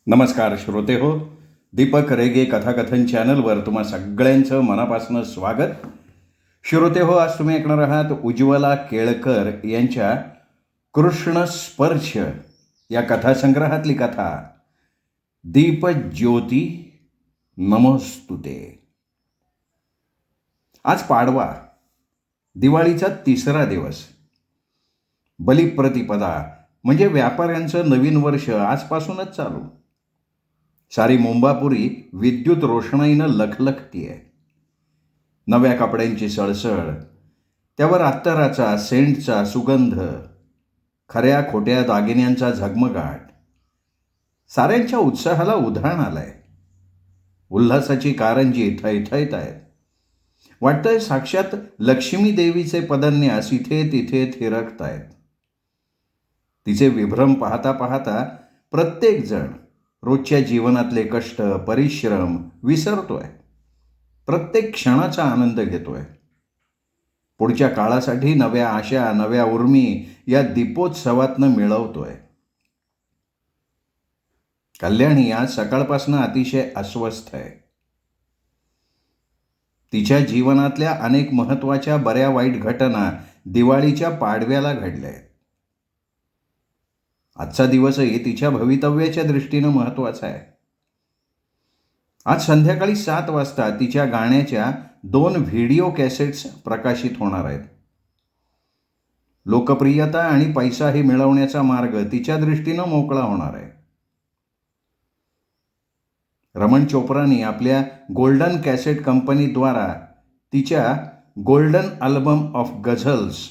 नमस्कार श्रोते हो. दीपक रेगे कथाकथन चॅनलवर तुम्हा सगळ्यांचं मनापासून स्वागत. श्रोते हो, आज तुम्ही ऐकणार आहात उज्ज्वला केळकर यांच्या कृष्ण स्पर्श या कथासंग्रहातली कथा दीपज्योती नमोस्तुते. आज पाडवा, दिवाळीचा तिसरा दिवस. बलिप्रतिपदा म्हणजे व्यापाऱ्यांचं नवीन वर्ष आजपासूनच चालू. सारी मुंबापुरी विद्युत रोषणाईनं लखलखतीये. नव्या कपड्यांची सळसळ, त्यावर अत्तराचा सेंटचा सुगंध, खऱ्या खोट्या दागिन्यांचा झगमगाट, साऱ्यांच्या उत्साहाला उधाण आलंय. उल्हासाची कारंजी थैथैत आहेत. वाटतंय साक्षात लक्ष्मी देवीचे पदन्यास इथे तिथे थिरकतायत. तिचे विभ्रम पाहता पाहता प्रत्येक जण रोजच्या जीवनातले कष्ट परिश्रम विसरतोय. प्रत्येक क्षणाचा आनंद घेतोय. पुढच्या काळासाठी नव्या आशा नव्या उर्मी या दीपोत्सवातनं मिळवतोय. कल्याणी आज सकाळपासून अतिशय अस्वस्थ आहे. तिच्या जीवनातल्या अनेक महत्त्वाच्या बऱ्या वाईट घटना दिवाळीच्या पाडव्याला घडल्या. आजचा दिवसही तिच्या भवितव्याच्या दृष्टीनं महत्त्वाचा आहे. आज संध्याकाळी 7 वाजता तिच्या गाण्याच्या 2 व्हिडिओ कॅसेट्स प्रकाशित होणार आहेत. लोकप्रियता आणि पैसाही मिळवण्याचा मार्ग तिच्या दृष्टीनं मोकळा होणार आहे. रमण चोप्रानी आपल्या गोल्डन कॅसेट कंपनीद्वारा तिच्या गोल्डन अल्बम ऑफ गझल्स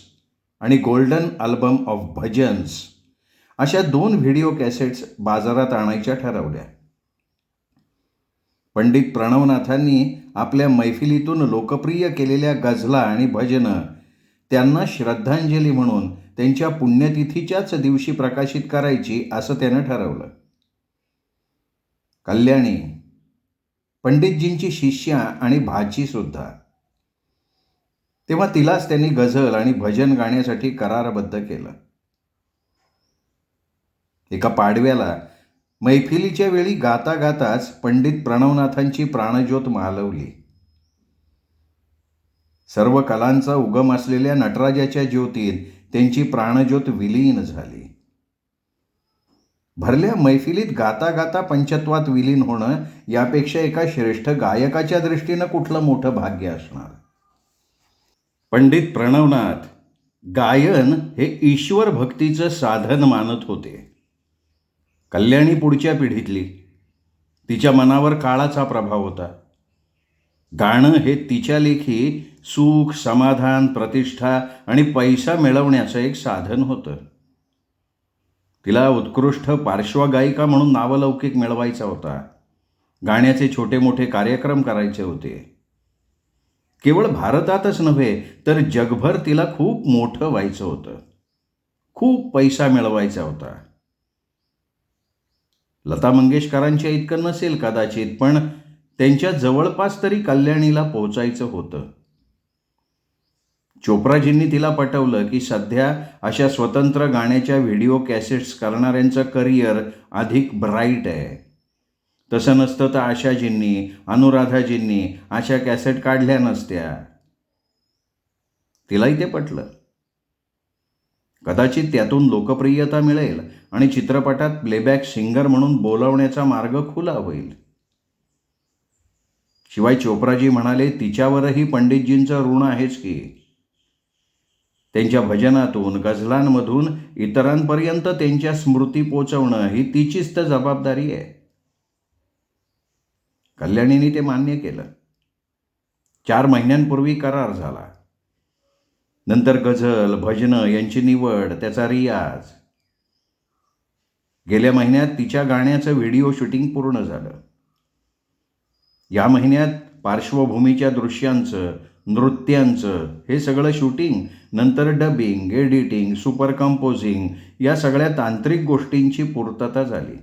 आणि गोल्डन अल्बम ऑफ भजन्स अशा 2 व्हिडिओ कॅसेट्स बाजारात आणायच्या ठरवल्या. पंडित प्रणवनाथांनी आपल्या मैफिलीतून लोकप्रिय केलेल्या गझला आणि भजनं त्यांना श्रद्धांजली म्हणून त्यांच्या पुण्यतिथीच्याच दिवशी प्रकाशित करायची असं त्यानं ठरवलं. कल्याणी पंडितजींची शिष्या आणि भाचीसुद्धा. तेव्हा तिलाच त्यांनी गझल आणि भजन गाण्यासाठी करारबद्ध केलं. एका पाडव्याला मैफिलीच्या वेळी गाता गाताच पंडित प्रणवनाथांची प्राणज्योत मालवली. सर्व कलांचा उगम असलेल्या नटराजाच्या ज्योतीत त्यांची प्राणज्योत विलीन झाली. भरल्या मैफिलीत गाता गाता पंचत्वात विलीन होणं यापेक्षा एका श्रेष्ठ गायकाच्या दृष्टीनं कुठलं मोठं भाग्य असणार. पंडित प्रणवनाथ गायन हे ईश्वर भक्तीचं साधन मानत होते. कल्याणी पुढच्या पिढीतली. तिच्या मनावर काळाचा प्रभाव होता. गाणं हे तिच्या लेखी सुख समाधान प्रतिष्ठा आणि पैसा मिळवण्याचं एक साधन होतं. तिला उत्कृष्ट पार्श्वगायिका म्हणून नावलौकिक मिळवायचा होता. गाण्याचे छोटे मोठे कार्यक्रम करायचे होते. केवळ भारतातच नव्हे तर जगभर तिला खूप मोठं व्हायचं होतं. खूप पैसा मिळवायचा होता. लता मंगेशकरांच्या इतकं नसेल कदाचित, पण त्यांच्या जवळपास तरी कल्याणीला पोहोचायचं होतं. चोप्राजींनी तिला पटवलं की सध्या अशा स्वतंत्र गाण्याच्या व्हिडिओ कॅसेट्स करणाऱ्यांचं करिअर अधिक ब्राईट आहे. तसं नसतं तर आशाजींनी अनुराधाजींनी अशा कॅसेट काढल्या नसत्या. तिलाही ते पटलं. कदाचित त्यातून लोकप्रियता मिळेल आणि चित्रपटात प्लेबॅक सिंगर म्हणून बोलवण्याचा मार्ग खुला होईल. शिवाय चोप्राजी म्हणाले, तिच्यावरही पंडितजींचं ऋण आहेच की. त्यांच्या भजनातून गझलांमधून इतरांपर्यंत त्यांच्या स्मृती पोचवणं ही तिचीच तर जबाबदारी आहे. कल्याणीने ते मान्य केलं. 4 महिन्यांपूर्वी करार झाला. नंतर गझल भजनं यांची निवड, त्याचा रियाज. गेल्या महिन्यात तिच्या गाण्याचं व्हिडिओ शूटिंग पूर्ण झालं. या महिन्यात पार्श्वभूमीच्या दृश्यांचं नृत्यांचं हे सगळं शूटिंग, नंतर डबिंग एडिटिंग सुपर कंपोजिंग या सगळ्या तांत्रिक गोष्टींची पूर्तता झाली.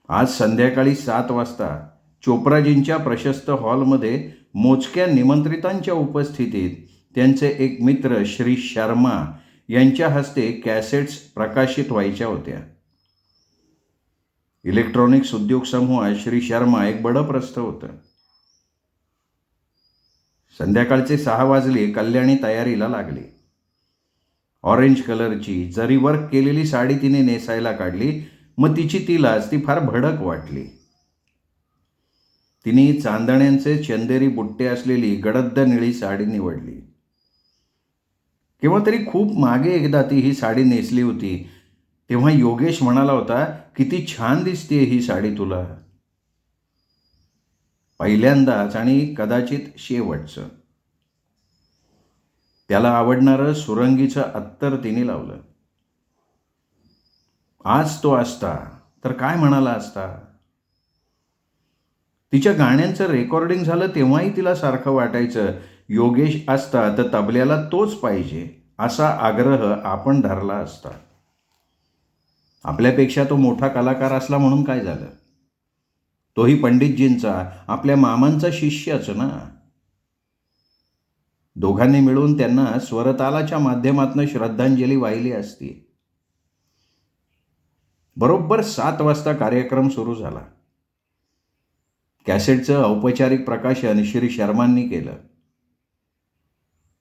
आज संध्याकाळी 7 वाजता चोप्राजींच्या प्रशस्त हॉलमध्ये मोजक्या निमंत्रितांच्या उपस्थितीत त्यांचे एक मित्र श्री शर्मा यांच्या हस्ते कॅसेट्स प्रकाशित व्हायच्या होत्या. इलेक्ट्रॉनिक्स उद्योग समूहात श्री शर्मा एक बडप्रस्थ होतं. संध्याकाळचे 6 वाजले. कल्याणी तयारीला लागली. ऑरेंज कलरची जरी वर्क केलेली साडी तिने नेसायला काढली. मग तिलाच ती फार भडक वाटली. तिने चांदण्यांचे चंदेरी बुट्टे असलेली गडद निळी साडी निवडली. केव्हा तरी खूप मागे एकदा ती ही साडी नेसली होती. तेव्हा योगेश म्हणाला होता, किती छान दिसतेय ही साडी तुला. पहिल्यांदाच आणि कदाचित शेवटचं. त्याला आवडणारं सुरंगीचं अत्तर तिने लावलं. आज तो असता तर काय म्हणाला असता. तिच्या गाण्यांचं रेकॉर्डिंग झालं तेव्हाही तिला सारखं वाटायचं, योगेश असता तर तबल्याला तोच पाहिजे असा आग्रह आपण धरला असता. आपल्यापेक्षा तो मोठा कलाकार असला म्हणून काय झालं. तोही पंडितजींचा, आपल्या मामांचा शिष्यच ना. दोघांनी मिळून त्यांना स्वरतालाच्या माध्यमातून श्रद्धांजली वाहिली असती. बरोबर 7 वाजता कार्यक्रम सुरू झाला. कॅसेटचं औपचारिक प्रकाशन श्री शर्मांनी केलं.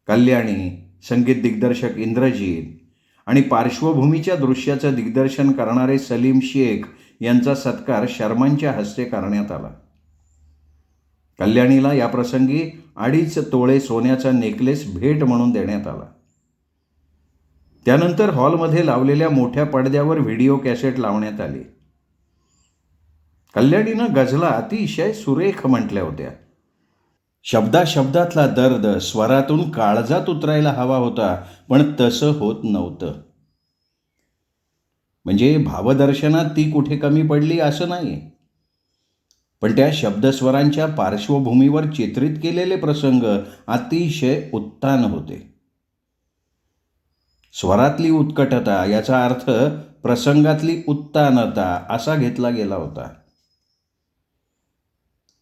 कल्याणी, संगीत दिग्दर्शक इंद्रजीत आणि पार्श्वभूमीच्या दृश्याचं दिग्दर्शन करणारे सलीम शेख यांचा सत्कार शर्मांच्या हस्ते करण्यात आला. कल्याणीला याप्रसंगी 2.5 तोळे सोन्याचा नेकलेस भेट म्हणून देण्यात आला. त्यानंतर हॉलमध्ये लावलेल्या मोठ्या पडद्यावर व्हिडिओ कॅसेट लावण्यात आली. कल्याणीनं गझला अतिशय सुरेख म्हटल्या होत्या. शब्दातला दर्द स्वरातून काळजात उतरायला हवा होता, पण तसं होत नव्हतं. म्हणजे भावदर्शनात ती कुठे कमी पडली असं नाही, पण त्या शब्दस्वरांच्या पार्श्वभूमीवर चित्रित केलेले प्रसंग अतिशय उत्तान होते. स्वरातली उत्कटता याचा अर्थ प्रसंगातली उत्तानता असा घेतला गेला होता.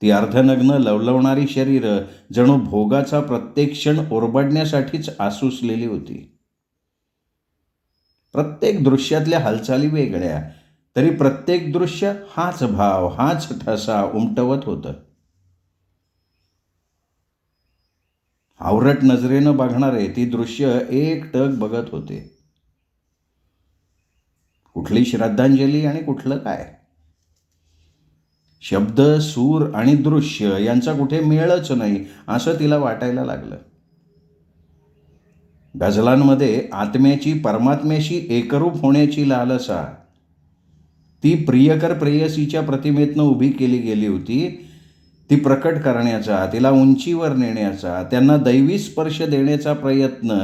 ती अर्धनग्न लवलवणारी शरीरं जणू भोगाचा प्रत्येक क्षण ओरबडण्यासाठीच आसुसलेली होती. प्रत्येक दृश्यातल्या हालचाली वेगळ्या, तरी प्रत्येक दृश्य हाच भाव, हाच ठसा उमटवत होतं. आवरट नजरेनं बघणारे ती दृश्य एकटक बघत होते. कुठली श्रद्धांजली आणि कुठलं काय. शब्द, सूर आणि दृश्य यांचा कुठे मेळच नाही असं तिला वाटायला लागलं. गझलांमध्ये आत्म्याची परमात्म्याशी एकरूप होण्याची लालसा, ती प्रियकर प्रेयसीच्या प्रतिमेतनं उभी केली गेली होती. ती प्रकट करण्याचा, तिला उंचीवर नेण्याचा, त्यांना दैवी स्पर्श देण्याचा प्रयत्न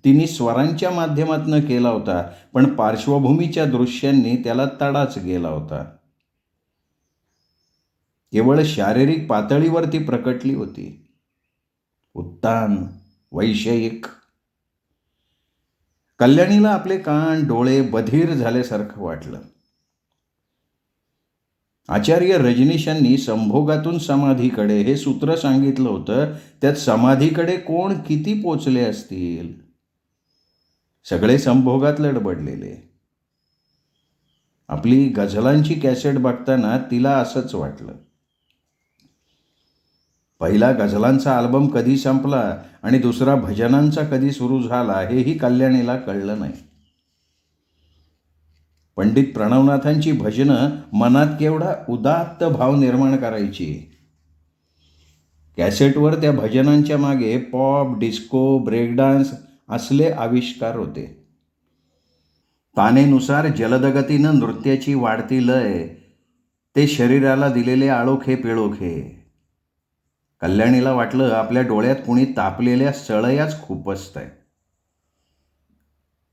तिने स्वरांच्या माध्यमातून केला होता, पण पार्श्वभूमीच्या दृश्यांनी त्याला तडाच गेला होता. केवळ शारीरिक पातळीवर ती प्रकटली होती. उत्तान, वैषयिक. कल्याणीला आपले कान डोळे बधीर झाल्यासारखं वाटलं. आचार्य रजनीशांनी संभोगातून समाधीकडे हे सूत्र सांगितलं होतं. त्यात समाधीकडे कोण किती पोचले असतील. सगळे संभोगात लडबडलेले. आपली गझलांची कॅसेट बघताना तिला असंच वाटलं. पहिला गझलांचा अल्बम कधी संपला आणि दुसरा भजनांचा कधी सुरू झाला हेही कल्याणीला कळलं नाही. पंडित प्रणवनाथांची भजनं मनात केवढा उदात्त भाव निर्माण करायची. कॅसेटवर त्या भजनांच्या मागे पॉप, डिस्को, ब्रेकडान्स असले आविष्कार होते. तानेनुसार जलदगतीनं नृत्याची वाढती लय, ते शरीराला दिलेले आळोखे पिळोखे. कल्याणीला वाटलं आपल्या डोळ्यात कुणी तापलेल्या सळयाच खुपसताय.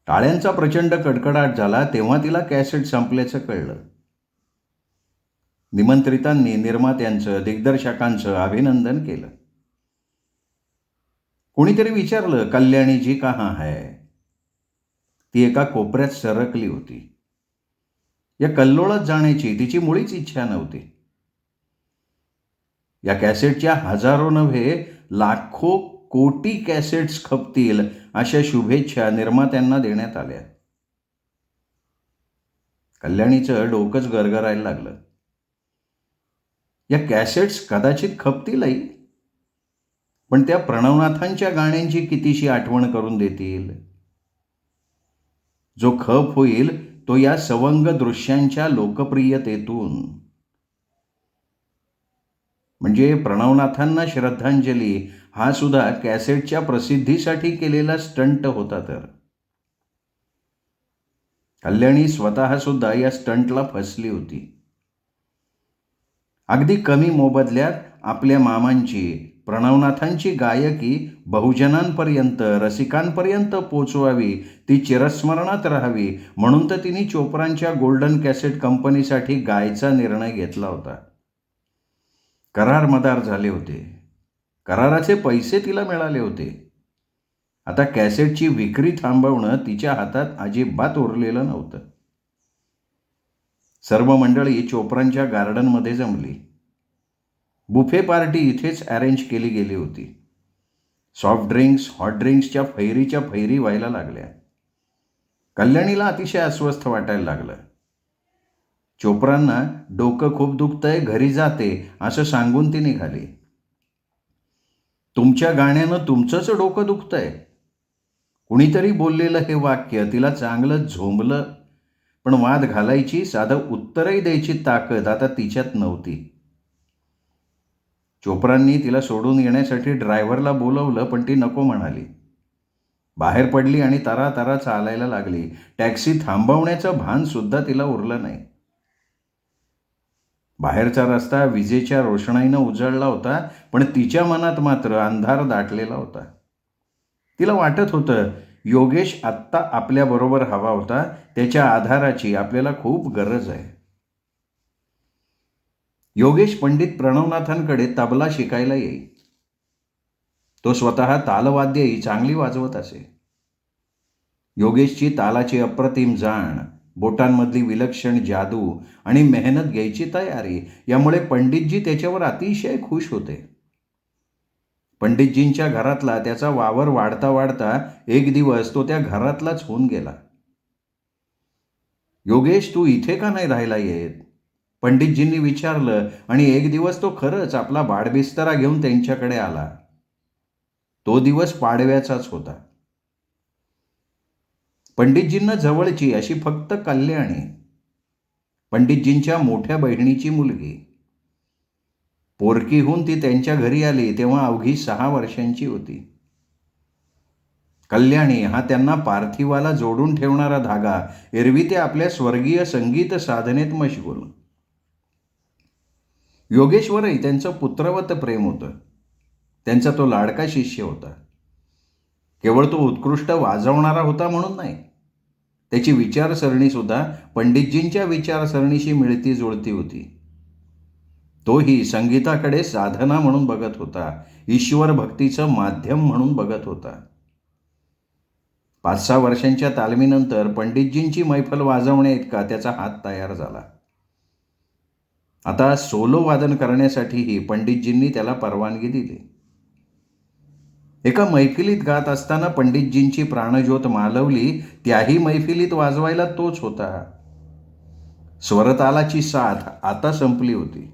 टाळ्यांचा प्रचंड कडकडाट झाला तेव्हा तिला कॅसेट संपल्याचं कळलं. निमंत्रितांनी निर्मात्यांचं, दिग्दर्शकांचं अभिनंदन केलं. कोणीतरी विचारलं, कल्याणी जी कहाँ है. ती एका कोपऱ्यात सरकली होती. या कल्लोळात जाण्याची तिची मुळीच इच्छा नव्हती. या कॅसेटच्या हजारो नव्हे लाखो कोटी कॅसेट्स खपतील अशा शुभेच्छा निर्मात्यांना देण्यात आल्या. कल्याणीचं डोकंच गरगरायला लागलं. या कॅसेट्स कदाचित खपतीलही, पण त्या प्रणवनाथांच्या गाण्यांची कितीशी आठवण करून देतील. जो खप होईल तो या सवंग दृश्यांच्या लोकप्रियतेतून. म्हणजे प्रणवनाथांना श्रद्धांजली हा सुद्धा कॅसेटच्या प्रसिद्धीसाठी केलेला स्टंट होता. तर कल्याणी स्वतः सुद्धा या स्टंटला फसली होती. अगदी कमी मोबदल्यात आपल्या मामांची, प्रणवनाथांची गायकी बहुजनांपर्यंत, रसिकांपर्यंत पोचवावी, ती चिरस्मरणात राहावी म्हणून तर तिने चोप्रांच्या गोल्डन कॅसेट कंपनीसाठी गायचा निर्णय घेतला होता. करार मदार झाले होते. कराराचे पैसे तिला मिळाले होते. आता कॅसेटची विक्री थांबवणं तिच्या हातात अजिबात उरलेलं नव्हतं. सर्व मंडळी चोप्रांच्या गार्डनमध्ये जमली. बुफे पार्टी इथेच अरेंज केली गेली होती. सॉफ्ट ड्रिंक्स, हॉट ड्रिंक्सच्या फैरीच्या फैरी व्हायला लागल्या. कल्याणीला अतिशय अस्वस्थ वाटायला लागलं. चोप्रांना डोकं खूप दुखतंय, घरी जाते असं सांगून ती निघाली. तुमच्या गाण्यानं तुमचंच डोकं दुखतंय, कुणीतरी बोललेलं हे वाक्य तिला चांगलं झोंबलं. पण वाद घालायची, साधं उत्तरही द्यायची ताकद आता तिच्यात नव्हती. चोप्रांनी तिला सोडून येण्यासाठी ड्रायव्हरला बोलवलं, पण ती नको म्हणाली. बाहेर पडली आणि तरातरा चालायला लागली. टॅक्सी थांबवण्याचं भान सुद्धा तिला उरलं नाही. बाहेरचा रस्ता विजेच्या रोषणाईनं उजळला होता, पण तिच्या मनात मात्र अंधार दाटलेला होता. तिला वाटत होतं योगेश आत्ता आपल्याबरोबर हवा होता, त्याच्या आधाराची आपल्याला खूप गरज आहे. योगेश पंडित प्रणवनाथांकडे तबला शिकायला येई. तो स्वतः तालवाद्यही चांगली वाजवत असे. योगेशची तालाची अप्रतिम जाण, बोटांमधली विलक्षण जादू आणि मेहनत घ्यायची तयारी यामुळे पंडितजी त्याच्यावर अतिशय खुश होते. पंडितजींच्या घरातला त्याचा वावर वाढता वाढता एक दिवस तो त्या घरातलाच होऊन गेला. योगेश, तू इथे का नाही राहायला येत? पंडितजींनी विचारलं आणि एक दिवस तो खरंच आपला बाडबिस्तरा घेऊन त्यांच्याकडे आला. तो दिवस पाडव्याचाच होता. पंडितजींना जवळची अशी फक्त कल्याणी, पंडितजींच्या मोठ्या बहिणीची मुलगी. पोरकीहून ती त्यांच्या घरी आली तेव्हा अवघी 6 वर्षांची होती. कल्याणी हा त्यांना पार्थिवाला जोडून ठेवणारा धागा. एरवी ते आपल्या स्वर्गीय संगीत साधनेत मशगूल. योगेश्वरही त्यांचं पुत्रवत प्रेम होतं. त्यांचा तो लाडका शिष्य होता. केवळ तो उत्कृष्ट वाजवणारा होता म्हणून नाही, त्याची विचारसरणी सुद्धा पंडितजींच्या विचारसरणीशी मिळती जुळती होती. तोही संगीताकडे साधना म्हणून बघत होता, ईश्वर भक्तीचं माध्यम म्हणून बघत होता. 5-6 वर्षांच्या तालमीनंतर पंडितजींची मैफल वाजवण्या इतका त्याचा हात तयार झाला. आता सोलो वादन करण्यासाठीही पंडितजींनी त्याला परवानगी दिली. एका मैफिलीत गात असताना पंडितजींची प्राणज्योत मालवली, त्याही मैफिलीत वाजवायला तोच होता. स्वरतालाची साथ आता संपली होती.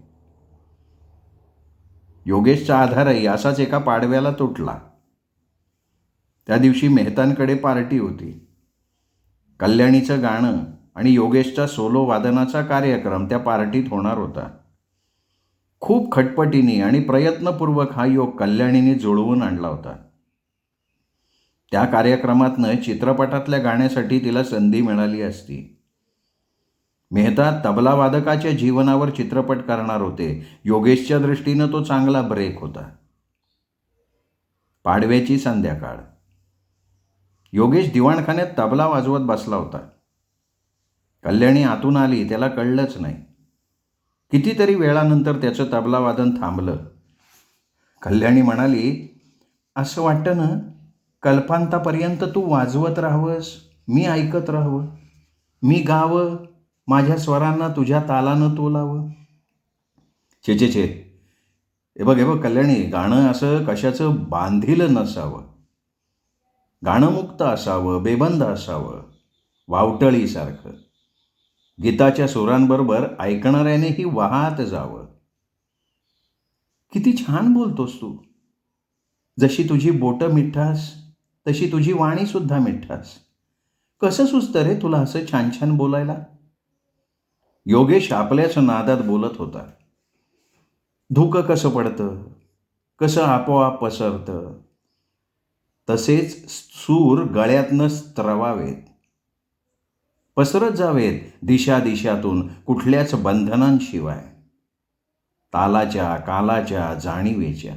योगेशचा आधारही असाच एका पाडव्याला तुटला. त्या दिवशी मेहतांकडे पार्टी होती. कल्याणीचं गाणं आणि योगेशचा सोलो वादनाचा कार्यक्रम त्या पार्टीत होणार होता. खूप खटपटीने आणि प्रयत्नपूर्वक हा योग कल्याणीने जुळवून आणला होता. त्या कार्यक्रमातनं चित्रपटातल्या गाण्यासाठी तिला संधी मिळाली असती. मेहता तबलावादकाच्या जीवनावर चित्रपट करणार होते. योगेशच्या दृष्टीनं तो चांगला ब्रेक होता. पाडव्याची संध्याकाळ. योगेश दिवाणखान्यात तबला वाजवत बसला होता. कल्याणी आतून आली, त्याला कळलंच नाही. कितीतरी वेळानंतर त्याचं तबलावादन थांबलं. कल्याणी म्हणाली, असं वाटतं ना, कल्पांतापर्यंत तू वाजवत राहावंस, मी ऐकत राहावं, मी गावं, माझ्या स्वरांना तुझ्या तालानं तोलावं. छे छे छे, हे बघ कल्याणी, गाणं असं कशाचं बांधील नसावं. गाणं मुक्त असावं, बेबंद असावं, वावटळीसारखं. गीताच्या सुरांबरोबर ऐकणाऱ्यानेही वाहत जावं. किती छान बोलतोस तू. जशी तुझी बोटं मिठास तशी तुझी वाणी सुद्धा मिठास. कसं सुचतं रे तुला असं छान छान बोलायला? योगेश आपल्याच नादात बोलत होता. धुकं कसं पडतं, कसं आपोआप पसरतं, तसेच सूर गळ्यातनं स्त्रवावेत, पसरत जावेत दिशादिशातून कुठल्याच बंधनांशिवाय, तालाच्या कालाच्या जाणीवेच्या.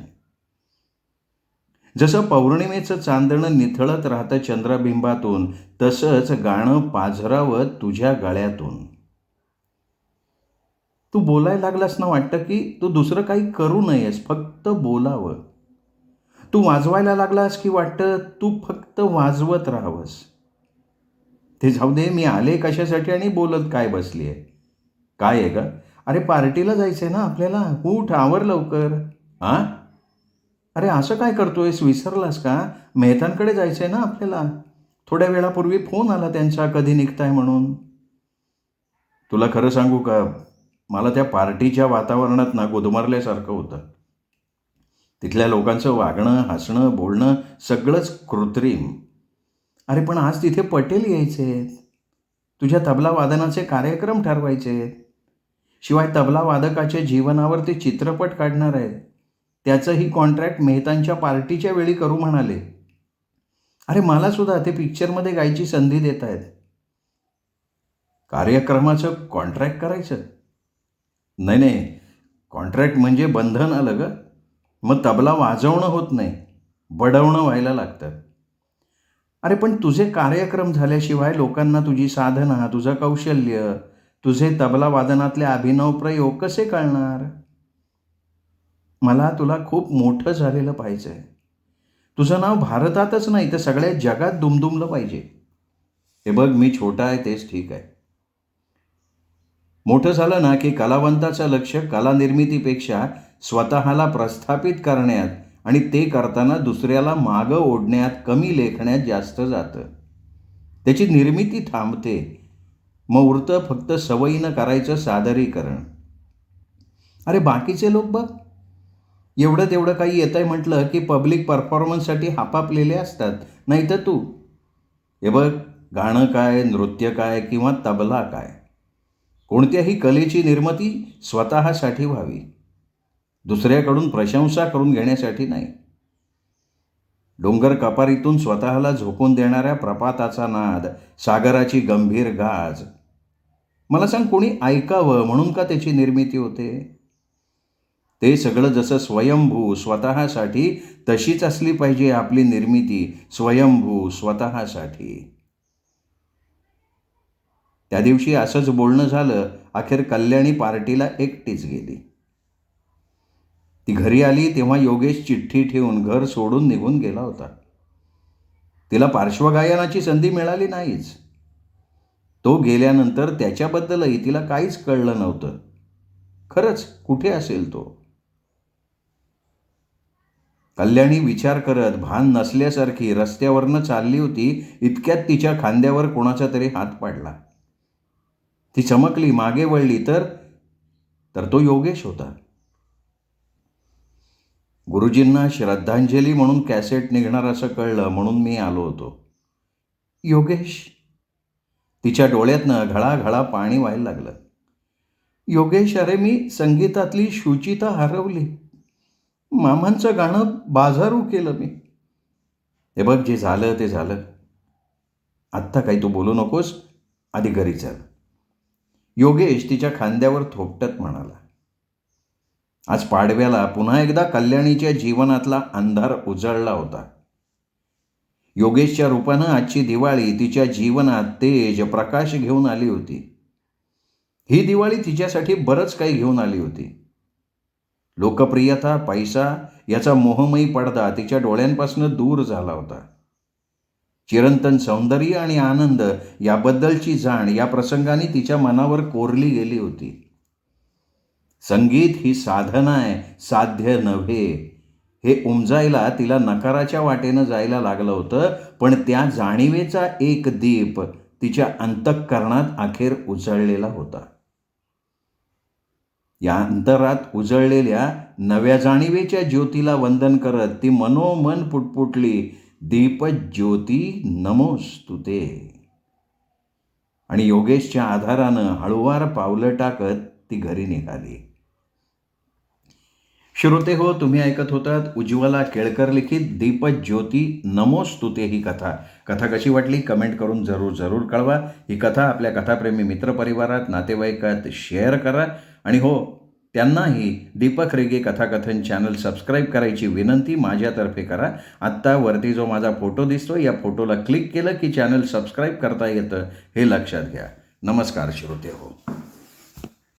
जसं पौर्णिमेचं चांदणं निथळत राहतं चंद्रबिंबातून, तसंच गाणं पाझरावं तुझ्या गळ्यातून. तू बोलायला लागलास ना, वाटतं की तू दुसरं काही करू नयेस, फक्त बोलावं. तू वाजवायला लागलास की वाटतं तू फक्त वाजवत राहावंस. ते जाऊ दे, मी आले कशासाठी आणि बोलत काय बसलीये? काय आहे का? अरे पार्टीला जायचंय ना आपल्याला, उठ आवर लवकर. हां? अरे असं काय करतोयस, विसरलास का? मेहतांकडे जायचंय ना आपल्याला. थोड्या वेळापूर्वी फोन आला त्यांचा, कधी निघताय म्हणून. तुला खरं सांगू का, मला त्या पार्टीच्या वातावरणात ना गुदमरल्यासारखं होतं. तिथल्या लोकांचं वागणं, हसणं, बोलणं सगळंच कृत्रिम. अरे पण आज तिथे पटेल यायचे, तुझ्या तबला वादनाचे कार्यक्रम ठरवायचे. शिवाय तबला वादकाच्या जीवनावर ते चित्रपट काढणार आहेत. त्याचंही कॉन्ट्रॅक्ट मेहतांच्या पार्टीच्या वेळी करू म्हणाले. अरे मला सुद्धा ते पिक्चरमध्ये गायची संधी देत आहेत. कार्यक्रमाचं कॉन्ट्रॅक्ट करायचं? नाही नाही, कॉन्ट्रॅक्ट म्हणजे बंधन आलं ग. मग तबला वाजवणं होत नाही, बडवणं व्हायला लागतं. अरे पण तुझे कार्यक्रम झाल्याशिवाय लोकांना तुझी साधना, तुझं कौशल्य, तुझे तबला वादनातले अभिनव प्रयोग कसे कळणार? मला तुला खूप मोठं झालेलं पाहिजे. तुझं नाव भारतातच नाही तर सगळ्या जगात दुमदुमलं पाहिजे. हे बघ, मी छोटा आहे तेच ठीक आहे. मोठं झालं ना की कलावंताचं लक्ष कलानिर्मितीपेक्षा स्वतःला प्रस्थापित करण्यात आणि ते करताना दुसऱ्याला मागं ओढण्यात, कमी लेखण्यात जास्त जातं. त्याची निर्मिती थांबते. मग उरतं फक्त सवयीनं करायचं सादरीकरण. अरे बाकीचे लोक बघ, एवढं तेवढं काही येतंय म्हटलं की पब्लिक परफॉर्मन्ससाठी हापापलेले असतात. नाही तर तू हे बघ, गाणं काय, नृत्य काय किंवा तबला काय, कोणत्याही कलेची निर्मिती स्वतःसाठी व्हावी, दुसऱ्याकडून प्रशंसा करून घेण्यासाठी नाही. डोंगर कपारीतून स्वतःला झोकून देणाऱ्या प्रपाताचा नाद, सागराची गंभीर गाज, मला सांग कोणी ऐकावं म्हणून का त्याची निर्मिती होते? ते सगळं जसं स्वयंभू स्वतःसाठी, तशीच असली पाहिजे आपली निर्मिती, स्वयंभू स्वतःसाठी. त्या दिवशी असंच बोलणं झालं. अखेर कल्याणी पार्टीला एकटीच गेली. ती घरी आली तेव्हा योगेश चिठ्ठी ठेवून घर सोडून निघून गेला होता. तिला पार्श्वगायनाची संधी मिळाली नाहीच. तो गेल्यानंतर त्याच्याबद्दलही तिला काहीच कळलं नव्हतं. खरंच कुठे असेल तो? कल्याणी विचार करत भान नसल्यासारखी रस्त्यावरनं चालली होती. इतक्यात तिच्या खांद्यावर कोणाचा तरी हात पडला. ती चमकली, मागे वळली तर तो योगेश होता. गुरुजींना श्रद्धांजली म्हणून कॅसेट निघणार असं कळलं, म्हणून मी आलो होतो. योगेश? तिच्या डोळ्यातनं घळाघळा पाणी व्हायला लागलं. योगेश, अरे मी संगीतातली शुचिता हरवली. मामांचं गाणं बाजारू केलं मी. हे बघ, जे झालं ते झालं. आत्ता काही तू बोलू नकोस, आधी घरी चल. योगेश तिच्या खांद्यावर थोपटत म्हणाला. आज पाडव्याला पुन्हा एकदा कल्याणीच्या जीवनातला अंधार उजळला होता. योगेशच्या रूपानं आजची दिवाळी तिच्या जीवनात तेज, प्रकाश घेऊन आली होती. ही दिवाळी तिच्यासाठी बरंच काही घेऊन आली होती. लोकप्रियता, पैसा याचा मोहमयी पडदा तिच्या डोळ्यांपासून दूर झाला होता. चिरंतन सौंदर्य आणि आनंद याबद्दलची जाण या प्रसंगाने तिच्या मनावर कोरली गेली होती. संगीत ही साधना आहे, साध्य नव्हे, हे उमजायला तिला नकाराच्या वाटेनं जायला लागलं होतं. पण त्या जाणीवेचा एक दीप तिच्या अंतःकरणात अखेर उजळलेला होता. या अंतरात उजळलेल्या नव्या जाणीवेच्या ज्योतीला वंदन करत ती मनोमन पुटपुटली, दीपज्योती नमोस्तुते. आणि योगेशच्या आधारानं हळूवार पावलं टाकत ती घरी निघाली. श्रोते हो, तुम्ही ऐकत होतात उज्ज्वला केळकर लिखित दीपज्योती नमोस्तुते ही कथा. कथा कशी वाटली कमेंट करून जरूर कळवा. ही कथा आपल्या कथाप्रेमी मित्रपरिवारात, नातेवाईकात शेअर करा. आणि हो, त्यांनाही दीपक रेगे कथाकथन चॅनल सबस्क्राईब करायची विनंती माझ्यातर्फे करा. आत्ता वरती जो माझा फोटो दिसतो, या फोटोला क्लिक केलं की चॅनल सबस्क्राईब करता येतं, हे लक्षात घ्या. नमस्कार श्रोते हो.